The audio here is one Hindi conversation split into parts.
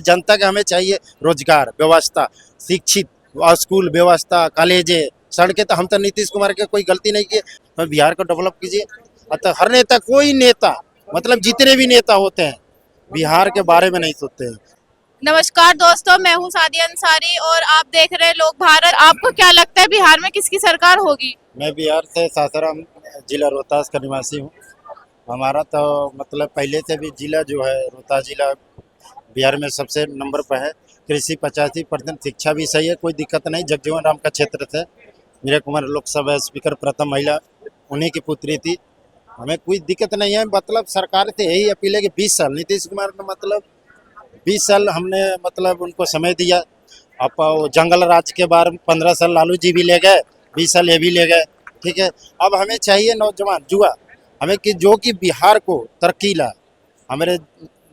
जनता का हमें चाहिए रोजगार व्यवस्था, शिक्षित और स्कूल व्यवस्था, कॉलेजे, सड़कें। तो हम तो नीतीश कुमार के कोई गलती नहीं किए, तो बिहार को डेवलप कीजिए। अतः हर नेता, कोई नेता मतलब जितने भी नेता होते हैं बिहार के बारे में नहीं सोचते हैं। नमस्कार दोस्तों, मैं हूं सादिया अंसारी और आप देख रहे हैं लोक भारत। आपको क्या लगता है बिहार में किसकी सरकार होगी? मैं बिहार से सासाराम जिला रोहतास का निवासी हूँ। हमारा तो मतलब पहले से भी जिला जो है रोहतास जिला बिहार में सबसे नंबर पर है। कृषि 85%, शिक्षा भी सही है, कोई दिक्कत नहीं। जगजीवन राम का क्षेत्र से मीरा कुमार लोकसभा स्पीकर प्रथम महिला, उन्हीं की पुत्री थी। हमें कोई दिक्कत नहीं है। मतलब सरकार से यही अपील है कि 20 साल नीतीश कुमार ने मतलब 20 साल हमने मतलब उनको समय दिया। अब वो जंगल राज के बारे में 15 साल लालू जी भी ले गए, 20 साल ये भी ले गए। ठीक है, अब हमें चाहिए नौजवान जुआ, हमें कि जो कि बिहार को तरक्की ला। हमारे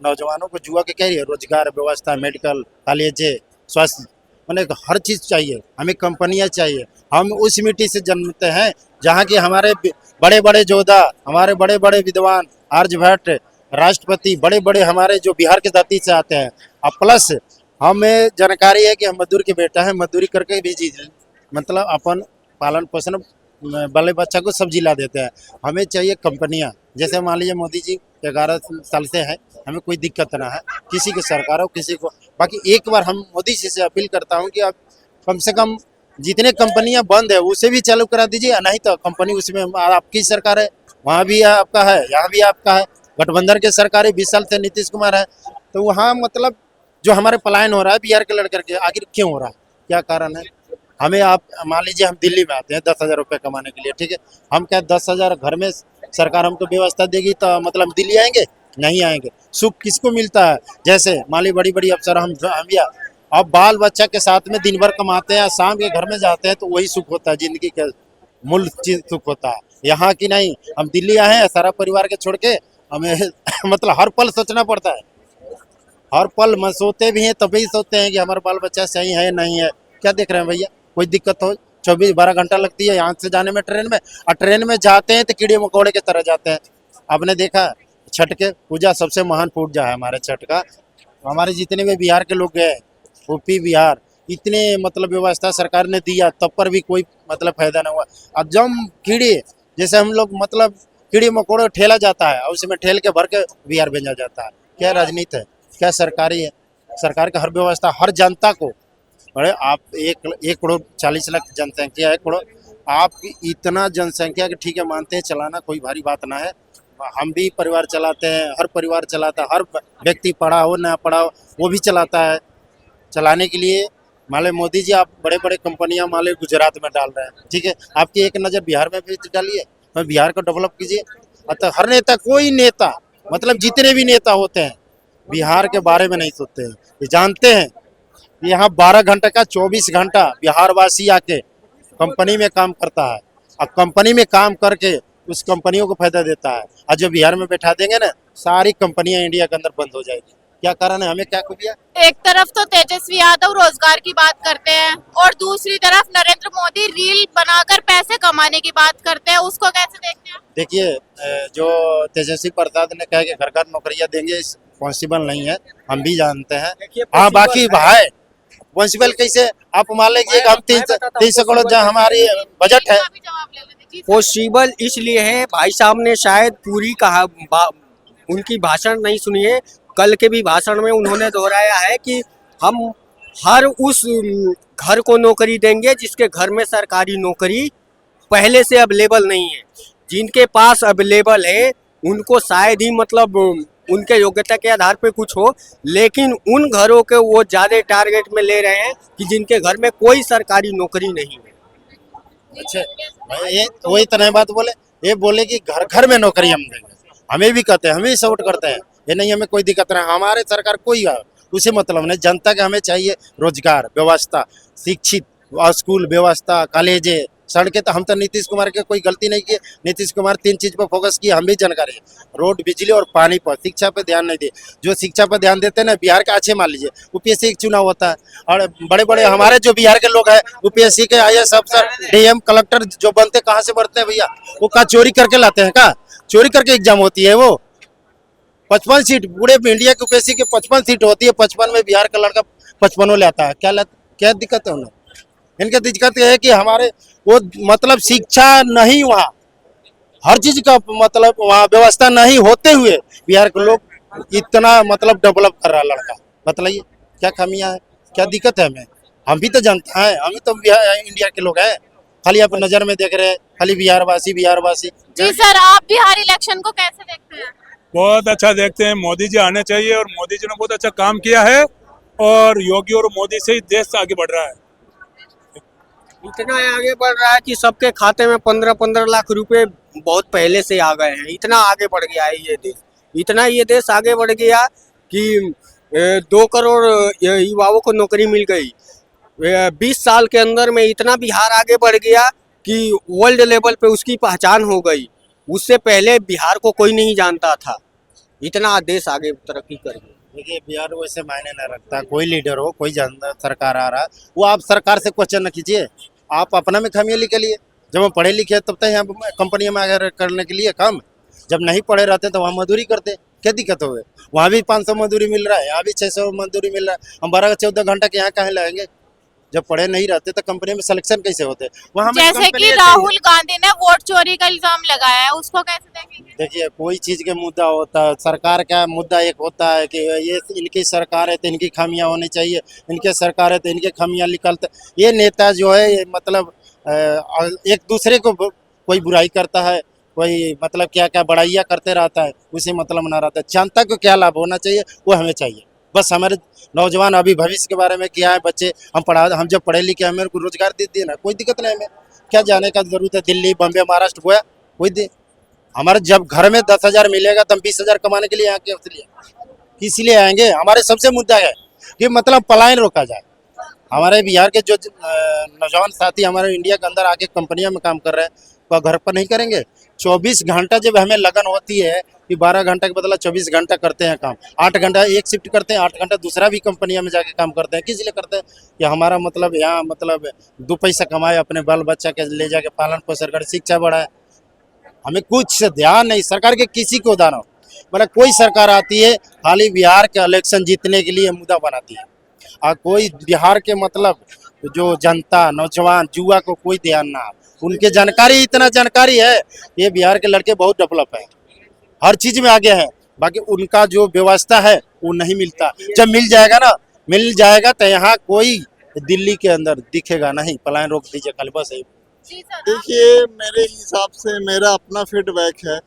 नौजवानों को जुआ के क्या है, रोजगार व्यवस्था, मेडिकल कॉलेज, स्वास्थ्य, मैंने हर चीज़ चाहिए। हमें कंपनियां चाहिए। हम उस मिट्टी से जन्मते हैं जहाँ की हमारे बड़े बड़े योद्धा, हमारे बड़े बड़े विद्वान, आर्यभट्ट, राष्ट्रपति, बड़े बड़े हमारे जो बिहार के धरती से आते हैं। अब प्लस हमें जानकारी है कि हम मजदूर के बेटा हैं, मजदूरी करके भी जी मतलब अपन पालन पोषण बाले बच्चा को सब्जी ला देते हैं। हमें चाहिए कंपनियां, जैसे मान लीजिए मोदी जी 11 साल से है, हमें कोई दिक्कत ना है किसी की सरकार हो किसी को। बाकी एक बार हम मोदी जी से अपील करता हूं कि आप कम से कम जितने कंपनियां बंद है उसे भी चालू करा दीजिए। नहीं तो कंपनी उसमें आपकी सरकार है, वहाँ भी आपका है, यहाँ भी आपका है। गठबंधन के सरकार है, 20 साल से नीतीश कुमार है। तो वहाँ मतलब जो हमारे पलायन हो रहा है बिहार के लड़कर के, आखिर क्यों हो रहा है, क्या कारण है? हमें आप मान लीजिए हम दिल्ली में आते हैं 10,000 रुपये कमाने के लिए, ठीक है। हम क्या 10,000 घर में सरकार हमको व्यवस्था देगी तो मतलब दिल्ली आएंगे? नहीं आएंगे। सुख किसको मिलता है? जैसे मान ली बड़ी बड़ी अफसर हम या अब बाल बच्चा के साथ में दिन भर कमाते हैं, शाम के घर में जाते हैं तो वही सुख होता है, जिंदगी का मूल चीज सुख होता है। यहाँ की नहीं, हम दिल्ली आए हैं सारा परिवार के छोड़ के, हमें मतलब हर पल सोचना पड़ता है। हर पल में सोते भी हैं तभी सोचते हैं कि हमारा बाल बच्चा सही है नहीं है। क्या देख रहे हैं भैया, कोई दिक्कत हो 24-12 घंटा लगती है यहाँ से जाने में ट्रेन में, और ट्रेन में जाते हैं तो कीड़े मकोड़े की तरह जाते हैं। आपने देखा छठ के पूजा सबसे महान पूजा है हमारे छठ का। हमारे जितने भी बिहार के लोग गए, यूपी बिहार, इतने मतलब व्यवस्था सरकार ने दिया तब पर भी कोई मतलब फायदा नहीं हुआ। अब जब कीड़े, जैसे हम लोग मतलब कीड़े मकोड़े ठेला जाता है और उसमें ठेल के भर के बिहार भेजा जाता है। क्या राजनीति है, क्या सरकारी है? सरकार का हर व्यवस्था हर जनता को, अरे आप 1,40,00,000 जनसंख्या है, करोड़, आप इतना जनसंख्या कि ठीक है मानते हैं चलाना कोई भारी बात ना है। हम भी परिवार चलाते हैं, हर परिवार चलाता है, हर व्यक्ति पढ़ा हो ना पढ़ा हो वो भी चलाता है। चलाने के लिए मान लो मोदी जी आप बड़े बड़े कंपनियां मान लो गुजरात में डाल रहे हैं, ठीक है। आपकी एक नज़र बिहार में भी डालिए, तो बिहार को डेवलप कीजिए। अतः हर नेता, कोई नेता मतलब जितने भी नेता होते हैं बिहार के बारे में नहीं सोचते हैं। ये जानते हैं कि यहाँ 12 घंटे का 24 घंटा बिहार वासी आके कंपनी में काम करता है, और कंपनी में काम करके उस कंपनियों को फायदा देता है। और जो बिहार में बैठा देंगे ना, सारी कंपनियां इंडिया के अंदर बंद हो जाएगी। क्या कारण है? हमें क्या खुदिया? एक तरफ तो तेजस्वी यादव रोजगार की बात करते हैं और दूसरी तरफ नरेंद्र मोदी रील बनाकर पैसे कमाने की बात करते हैं, उसको कैसे देखते हैं? देखिए, जो तेजस्वी प्रसाद ने कहा कि घर घर नौकरियां देंगे, पॉसिबल नहीं है, हम भी जानते हैं। हाँ, बाकी भाई पॉसिबल कैसे? आप मान लीजिए हम 300 करोड़ जहाँ हमारी बजट है। पॉसिबल इसलिए है, भाई साहब ने शायद पूरी उनकी भाषण नहीं सुनी है। कल के भी भाषण में उन्होंने दोहराया है कि हम हर उस घर को नौकरी देंगे जिसके घर में सरकारी नौकरी पहले से अवेलेबल नहीं है। जिनके पास अवेलेबल है उनको शायद ही मतलब उनके योग्यता के आधार पे कुछ हो, लेकिन उन घरों के वो ज़्यादा टारगेट में ले रहे हैं कि जिनके घर में कोई सरकारी नौकरी नहीं है। अच्छा, ये वही तो नहीं बात बोले, ये बोले कि घर घर में नौकरी हम देंगे। हमें भी कहते हैं, हमें भी सपोर्ट करते हैं, ये नहीं हमें कोई दिक्कत नहीं। हमारे सरकार कोई उसे मतलब नहीं। जनता का हमें चाहिए रोजगार व्यवस्था, शिक्षित और स्कूल व्यवस्था, कॉलेजे, सड़कें। तो हम तो नीतीश कुमार के कोई गलती नहीं की। नीतीश कुमार 3 चीज पर फोकस किया, हम भी जानकारी है, रोड, बिजली और पानी पर। शिक्षा पर ध्यान नहीं दिए। जो शिक्षा पर ध्यान देते हैं ना, बिहार के अच्छे मान लीजिए यूपीएससी का चुनाव होता है और बड़े बड़े हमारे जो बिहार के लोग हैं यूपीएससी के IAS अफसर, DM, कलेक्टर जो बनते कहाँ से बनते हैं भैया? वो क्या चोरी करके लाते हैं? क्या चोरी करके एग्जाम होती है? वो 55 सीट पूरे इंडिया की यूपीएससी के 55 सीट होती है, 55 में बिहार का लड़का 55 लाता है। क्या दिक्कत है उन्हें? इनकी दिक्कत यह है कि हमारे वो मतलब शिक्षा नहीं, वहाँ हर चीज का मतलब वहाँ व्यवस्था नहीं होते हुए बिहार के लोग इतना मतलब डेवलप कर रहा है लड़का। बताइए क्या खामियां है, क्या दिक्कत है? हमें हम भी तो जानते हैं, हम भी तो इंडिया के लोग हैं, खाली आप नजर में देख रहे हैं खाली बिहारवासी बिहारवासी। जी सर, आप बिहार इलेक्शन को कैसे देखते हैं? बहुत अच्छा देखते हैं। मोदी जी आने चाहिए और मोदी जी ने बहुत अच्छा काम किया है और योगी और मोदी से ही देश आगे बढ़ रहा है। इतना आगे बढ़ रहा है कि सबके खाते में 15-15 लाख रुपए बहुत पहले से आ गए हैं। इतना आगे बढ़ गया है ये देश, इतना ये देश आगे बढ़ गया कि 2 करोड़ युवाओं को नौकरी मिल गई। 20 साल के अंदर में इतना बिहार आगे बढ़ गया कि वर्ल्ड लेवल पे उसकी पहचान हो गई। उससे पहले बिहार को कोई नहीं जानता था। इतना देश आगे तरक्की कर गया। देखिए बिहार वैसे मायने नहीं रखता, कोई लीडर हो, कोई सरकार आ रहा है, वो आप सरकार से क्वेश्चन न कीजिए, आप अपना में खामियां निकलिए। जब हम पढ़े लिखे तब तक यहाँ कंपनी में आगे करने के लिए काम, जब नहीं पढ़े रहते तो वहाँ मजदूरी करते, क्या दिक्कत हो गई? वहाँ भी 500 मजदूरी मिल रहा है, यहाँ भी 600 मजदूरी मिल रहा है। हम 12-14 घंटा के यहाँ कहाँ लाएंगे? जब पढ़े नहीं रहते तो कंपनी में सिलेक्शन कैसे होते? वहाँ हमें जैसे कंपनी कि चाहिए। राहुल गांधी ने वोट चोरी का इल्जाम लगाया है, उसको कैसे देखेंगे? देखिए कोई चीज के मुद्दा होता है, सरकार का मुद्दा एक होता है कि ये इनकी सरकार है तो इनकी खामियां होनी चाहिए, इनके सरकार है तो इनके खामियां निकलते। ये नेता जो है ये मतलब एक दूसरे को कोई बुराई करता है, कोई मतलब क्या क्या बड़ाइयाँ करते रहता है, उसे मतलब ना रहता है। जनता को क्या लाभ होना चाहिए वो हमें चाहिए। बस हमारे नौजवान अभी भविष्य के बारे में क्या है, बच्चे हम जब पढ़े लिखे हमें को रोजगार दे दिए ना, कोई दिक्कत नहीं। हमें क्या जाने का जरूरत है? दिल्ली बम्बे महाराष्ट्र गोया कोई दे। हमारे जब घर में 10,000 मिलेगा तो हम 20,000 कमाने के लिए यहाँ के किस लिए आएंगे? हमारे सबसे मुद्दा है कि मतलब पलायन रोका जाए। हमारे बिहार के जो नौजवान साथी हमारे इंडिया के अंदर आके कंपनियों में काम कर रहे हैं, वह घर पर नहीं करेंगे? 24 घंटा जब हमें लगन होती है कि 12 घंटा के बदला 24 घंटा करते हैं काम, 8 घंटा एक शिफ्ट करते हैं, 8 घंटा दूसरा भी कंपनियों में जाके काम करते हैं। किस लिए करते हैं? कि हमारा मतलब यहाँ मतलब 2 पैसा कमाए, अपने बाल बच्चा के ले जाके पालन पोषण करे, शिक्षा बढ़ाए। हमें कुछ ध्यान नहीं सरकार के किसी को दाना। मतलब कोई सरकार आती है खाली बिहार के इलेक्शन जीतने के लिए मुद्दा बनाती है, और कोई बिहार के मतलब जो जनता नौजवान युवा को कोई ध्यान ना। उनके जानकारी इतना जानकारी है, ये बिहार के लड़के बहुत डेवलप है, हर चीज में आगे है, बाकी उनका जो व्यवस्था है वो नहीं मिलता। जब मिल जाएगा तो यहाँ कोई दिल्ली के अंदर दिखेगा नहीं। पलायन रोक दीजिए खाली, बस है। जी सर, देखिए मेरे हिसाब से मेरा अपना फीडबैक है